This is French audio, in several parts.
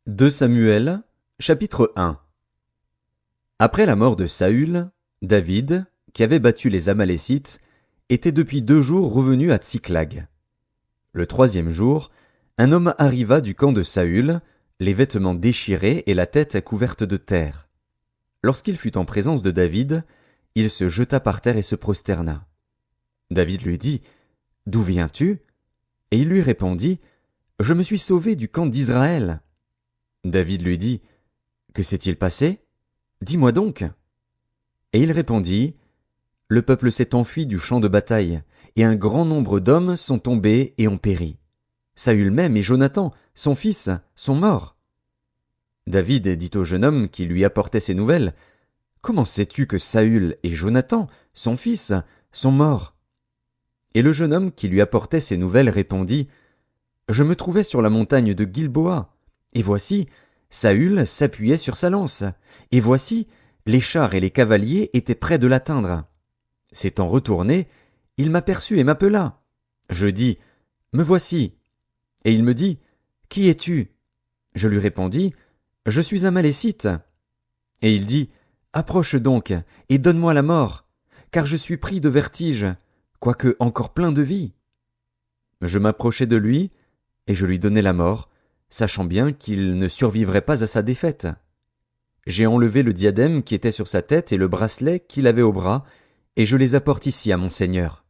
2 Samuel, chapitre 1. Après la mort de Saül, David, qui avait battu les Amalécites, était depuis 2 jours revenu à Tsiklag. Le 3e jour, un homme arriva du camp de Saül, les vêtements déchirés et la tête couverte de terre. Lorsqu'il fut en présence de David, il se jeta par terre et se prosterna. David lui dit, « D'où viens-tu » Et il lui répondit, « Je me suis sauvé du camp d'Israël. » David lui dit, « Que s'est-il passé? Dis-moi donc. » Et il répondit, « Le peuple s'est enfui du champ de bataille, et un grand nombre d'hommes sont tombés et ont péri. Saül même et Jonathan, son fils, sont morts. » David dit au jeune homme qui lui apportait ces nouvelles, « Comment sais-tu que Saül et Jonathan, son fils, sont morts? » Et le jeune homme qui lui apportait ces nouvelles répondit, « Je me trouvais sur la montagne de Gilboa. Et voici, Saül s'appuyait sur sa lance, et voici, les chars et les cavaliers étaient près de l'atteindre. S'étant retourné, il m'aperçut et m'appela. Je dis, Me voici. Et il me dit, Qui es-tu? Je lui répondis, Je suis un Amalécite. Et il dit, Approche donc, et donne-moi la mort, car je suis pris de vertige, quoique encore plein de vie. Je m'approchai de lui, et je lui donnai la mort, sachant bien qu'il ne survivrait pas à sa défaite. J'ai enlevé le diadème qui était sur sa tête et le bracelet qu'il avait au bras, et je les apporte ici à mon seigneur.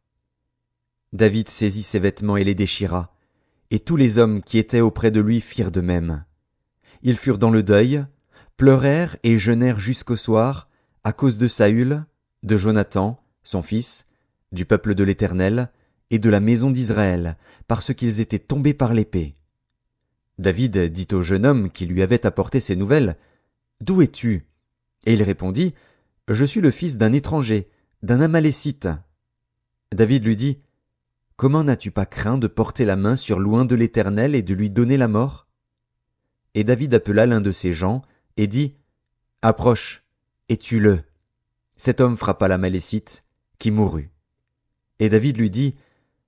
David saisit ses vêtements et les déchira, et tous les hommes qui étaient auprès de lui firent de même. Ils furent dans le deuil, pleurèrent et jeûnèrent jusqu'au soir, à cause de Saül, de Jonathan, son fils, du peuple de l'Éternel, et de la maison d'Israël, parce qu'ils étaient tombés par l'épée. David dit au jeune homme qui lui avait apporté ces nouvelles, « D'où es-tu » Et il répondit, « Je suis le fils d'un étranger, d'un Amalécite. » David lui dit, « Comment n'as-tu pas craint de porter la main sur l'oint de l'Éternel et de lui donner la mort » Et David appela l'un de ses gens et dit, « Approche, et tue-le. » Cet homme frappa l'Amalécite, qui mourut. Et David lui dit,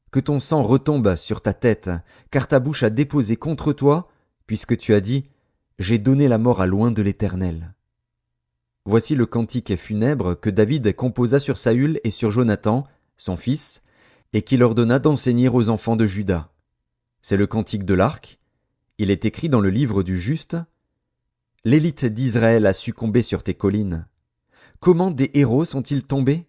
que ton sang retombe sur ta tête, car ta bouche a déposé contre toi, puisque tu as dit, j'ai donné la mort à l'oint de l'Éternel. Voici le cantique funèbre que David composa sur Saül et sur Jonathan, son fils, et qu'il ordonna d'enseigner aux enfants de Juda. C'est le cantique de l'arc. Il est écrit dans le livre du juste. L'élite d'Israël a succombé sur tes collines. Comment des héros sont-ils tombés?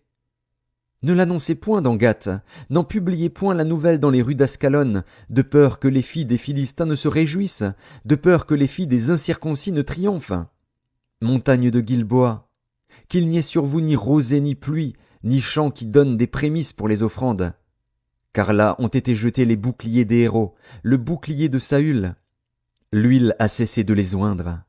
Ne l'annoncez point dans Gath, n'en publiez point la nouvelle dans les rues d'Ascalon, de peur que les filles des Philistins ne se réjouissent, de peur que les filles des incirconcis ne triomphent. Montagne de Gilboa, qu'il n'y ait sur vous ni rosée ni pluie, ni champs qui donnent des prémices pour les offrandes. Car là ont été jetés les boucliers des héros, le bouclier de Saül. L'huile a cessé de les oindre.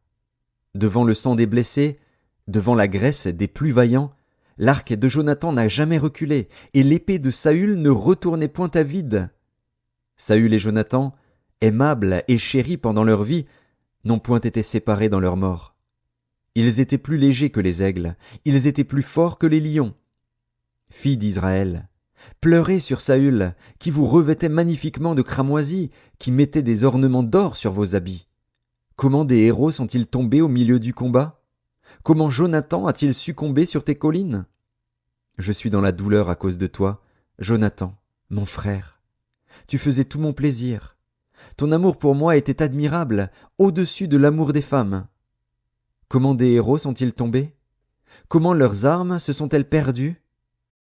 Devant le sang des blessés, devant la graisse des plus vaillants, l'arc de Jonathan n'a jamais reculé, et l'épée de Saül ne retournait point à vide. Saül et Jonathan, aimables et chéris pendant leur vie, n'ont point été séparés dans leur mort. Ils étaient plus légers que les aigles, ils étaient plus forts que les lions. Filles d'Israël, pleurez sur Saül, qui vous revêtait magnifiquement de cramoisis, qui mettait des ornements d'or sur vos habits. Comment des héros sont-ils tombés au milieu du combat? Comment Jonathan a-t-il succombé sur tes collines? Je suis dans la douleur à cause de toi, Jonathan, mon frère. Tu faisais tout mon plaisir. Ton amour pour moi était admirable, au-dessus de l'amour des femmes. Comment des héros sont-ils tombés? Comment leurs armes se sont-elles perdues?